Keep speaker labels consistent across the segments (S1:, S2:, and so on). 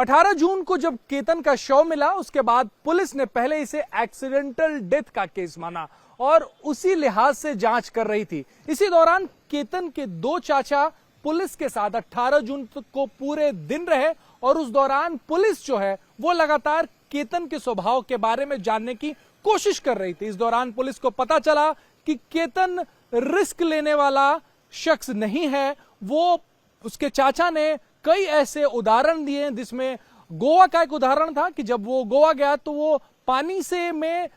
S1: 18 जून को जब केतन का शव मिला उसके बाद पुलिस ने पहले इसे एक्सीडेंटल डेथ का केस माना और उसी लिहाज से जांच कर रही थी। इसी दौरान केतन के दो चाचा पुलिस के साथ 18 जून को पूरे दिन रहे और उस दौरान पुलिस जो है वो लगातार केतन के स्वभाव के बारे में जानने की कोशिश कर रही थी। इस दौरान पुलिस को पता चला कि केतन रिस्क लेने वाला शख्स नहीं है। वो उसके चाचा ने कई ऐसे उदाहरण दिए जिसमें गोवा का एक उदाहरण था कि जब वो गोवा गया तो वो पानी से में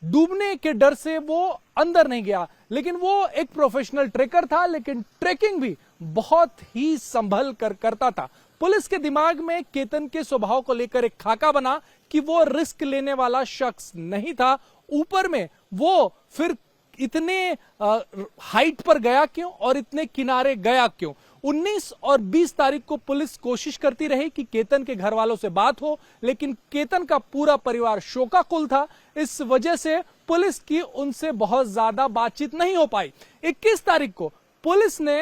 S1: डूबने के डर से वो अंदर नहीं गया, लेकिन वो एक प्रोफेशनल ट्रेकर था, लेकिन ट्रेकिंग भी बहुत ही संभल कर करता था। पुलिस के दिमाग में केतन के स्वभाव को लेकर एक खाका बना कि वो रिस्क लेने वाला शख्स नहीं था। ऊपर में वो फिर इतने हाइट पर गया क्यों और इतने किनारे गया क्यों? 19 और 20 तारीख को पुलिस कोशिश करती रही कि केतन के घर वालों से बात हो, लेकिन केतन का पूरा परिवार शोकाकुल था। इस वजह से पुलिस की उनसे बहुत ज्यादा बातचीत नहीं हो पाई। 21 तारीख को पुलिस ने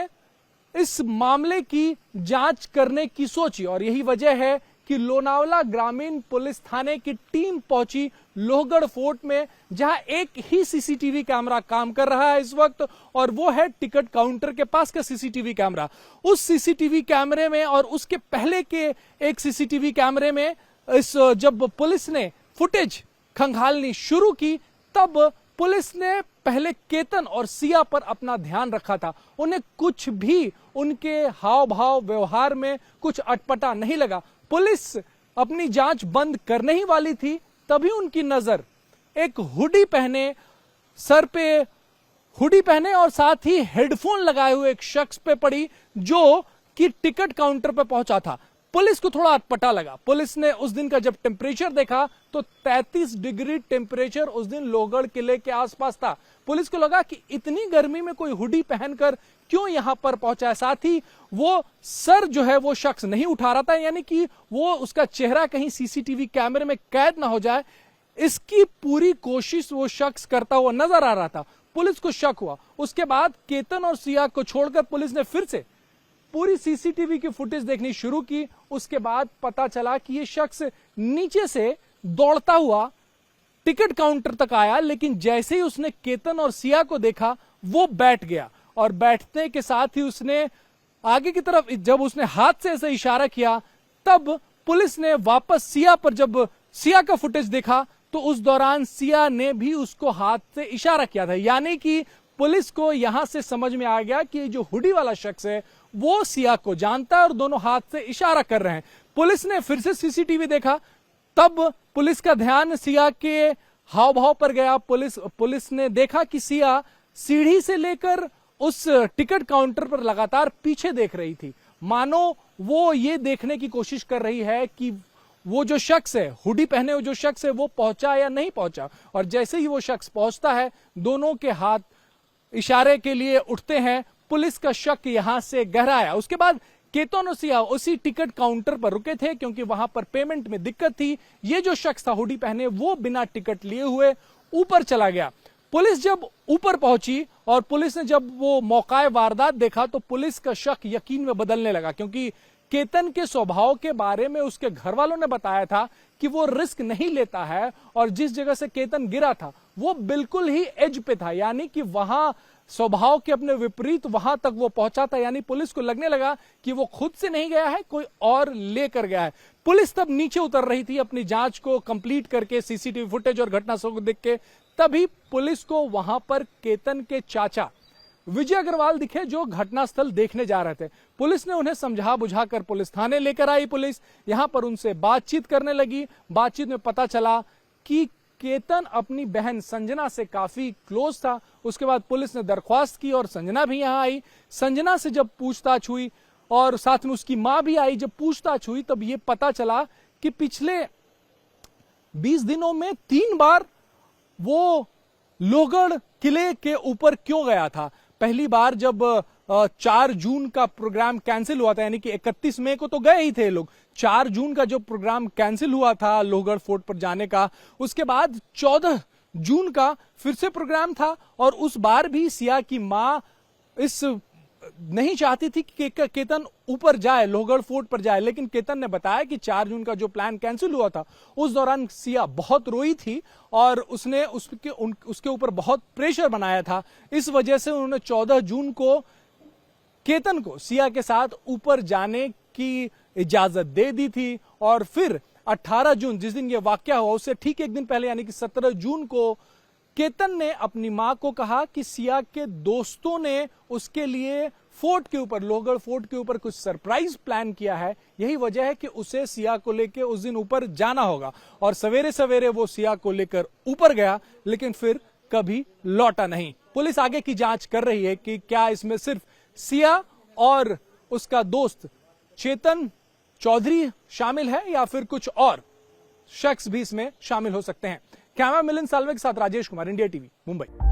S1: इस मामले की जांच करने की सोची और यही वजह है कि लोनावला ग्रामीण पुलिस थाने की टीम पहुंची लोहगढ़ फोर्ट में, जहां एक ही सीसीटीवी कैमरा काम कर रहा है इस वक्त और वो है टिकट काउंटर के पास का सीसीटीवी कैमरा। उस सीसीटीवी कैमरे में और उसके पहले के एक सीसीटीवी कैमरे में जब पुलिस ने फुटेज खंगालनी शुरू की तब पुलिस ने पहले केतन और सिया पर अपना ध्यान रखा था। उन्हें कुछ भी उनके हाव भाव व्यवहार में कुछ अटपटा नहीं लगा। पुलिस अपनी जांच बंद करने ही वाली थी, तभी उनकी नजर एक हुडी पहने, सर पे हुडी पहने और साथ ही हेडफोन लगाए हुए एक शख्स पे पड़ी जो कि टिकट काउंटर पे पहुंचा था। पुलिस को थोड़ा अटपटा लगा। पुलिस ने उस दिन का जब टेम्परेचर देखा तो 33 डिग्री टेम्परेचर उस दिन लोहगढ़ किले के आसपास था। पुलिस को लगा कि इतनी गर्मी में कोई हुडी पहनकर क्यों यहां पर पहुंचा है। साथ ही वो सर जो है वो शख्स नहीं उठा रहा था, यानी कि वो उसका चेहरा कहीं सीसीटीवी कैमरे में कैद ना हो जाए, इसकी पूरी कोशिश वो शख्स करता हुआ नजर आ रहा था। पुलिस को शक हुआ। उसके बाद केतन और सिया को छोड़कर पुलिस ने फिर से पूरी सीसीटीवी की फुटेज देखनी शुरू की। उसके बाद पता चला कि ये शख्स नीचे से दौड़ता हुआ टिकट काउंटर तक आया, लेकिन जैसे ही उसने केतन और सिया को देखा वो बैठ गया और बैठने के साथ ही उसने आगे की तरफ जब उसने हाथ से ऐसे इशारा किया तब पुलिस ने वापस सिया पर जब सिया का फुटेज देखा तो उस दौरान सिया ने भी उसको हाथ से इशारा किया था। यानी कि पुलिस को यहां से समझ में आ गया कि जो हुडी वाला शख्स है वो सिया को जानता है और दोनों हाथ से इशारा कर रहे हैं। पुलिस ने फिर से सीसीटीवी देखा, तब पुलिस का ध्यान सिया के हाव भाव पर गया। पुलिस ने देखा कि सिया सीढ़ी से लेकर उस टिकट काउंटर पर लगातार पीछे देख रही थी, मानो वो ये देखने की कोशिश कर रही है कि वो जो शख्स है, हुडी पहने हुए जो शख्स है, वो पहुंचा या नहीं पहुंचा। और जैसे ही वो शख्स पहुंचता है दोनों के हाथ इशारे के लिए उठते हैं। पुलिस का शक यहां से गहराया। उसके बाद केतन और सिया उसी टिकट काउंटर पर रुके थे क्योंकि वहां पर पेमेंट में दिक्कत थी। ये जो शख्स था हुडी पहने वो बिना टिकट लिए हुए ऊपर चला गया। पुलिस जब ऊपर पहुंची और पुलिस ने जब वो मौकाए वारदात देखा तो पुलिस का शक यकीन में बदलने लगा, क्योंकि केतन के स्वभाव के बारे में उसके घर वालों ने बताया था कि वो रिस्क नहीं लेता है और जिस जगह से केतन गिरा था वो बिल्कुल ही एज पे था, यानी कि वहां स्वभाव के अपने विपरीत वहां तक वो पहुंचा था। यानी पुलिस को लगने लगा कि वो खुद से नहीं गया है, कोई और लेकर गया है। पुलिस तब नीचे उतर रही थी अपनी जांच को कंप्लीट करके, सीसीटीवी फुटेज और घटनास्थल को देख के। तभी पुलिस को वहां पर केतन के चाचा विजय अग्रवाल दिखे जो घटनास्थल देखने जा रहे थे। पुलिस ने उन्हें समझा बुझाकर पुलिस थाने लेकर आई। पुलिस यहां पर उनसे बातचीत करने लगी। बातचीत में पता चला कि केतन अपनी बहन संजना से काफी क्लोज था। उसके बाद पुलिस ने दरख्वास्त की और संजना भी यहां आई। संजना से जब पूछताछ हुई और साथ में उसकी मां भी आई, जब पूछताछ हुई तब यह पता चला कि पिछले 20 दिनों में 3 बार वो लोहगढ़ किले के ऊपर क्यों गया था। पहली बार जब 4 जून का प्रोग्राम कैंसिल हुआ था, यानी कि 31 मई को तो गए ही थे लोग। 4 जून का जो प्रोग्राम कैंसिल हुआ था लोहगढ़ फोर्ट पर जाने का, उसके बाद 14 जून का फिर से प्रोग्राम था और उस बार भी सिया की मां इस नहीं चाहती थी कि केतन ऊपर जाए, लोहगढ़ फोर्ट पर जाए, लेकिन केतन ने बताया कि 4 जून का जो प्लान कैंसिल हुआ था उस दौरान सिया बहुत रोई थी और उसने उसके ऊपर बहुत प्रेशर बनाया था। इस वजह से उन्होंने 14 जून को केतन को सिया के साथ ऊपर जाने की इजाजत दे दी थी और फिर 18 जून जिस दिन यह वाकया हुआ उससे ठीक एक दिन पहले यानी कि 17 जून को केतन ने अपनी मां को कहा कि सिया के दोस्तों ने उसके लिए फोर्ट के ऊपर, लोहगढ़ फोर्ट के ऊपर कुछ सरप्राइज प्लान किया है, यही वजह है कि उसे सिया को लेकर उस दिन ऊपर जाना होगा। और सवेरे सवेरे वो सिया को लेकर ऊपर गया लेकिन फिर कभी लौटा नहीं। पुलिस आगे की जांच कर रही है कि क्या इसमें सिर्फ सिया और उसका दोस्त चेतन चौधरी शामिल है या फिर कुछ और शख्स भी इसमें शामिल हो सकते हैं। कैमरा मिलिंद साल्वे के साथ राजेश कुमार, इंडिया टीवी, मुंबई।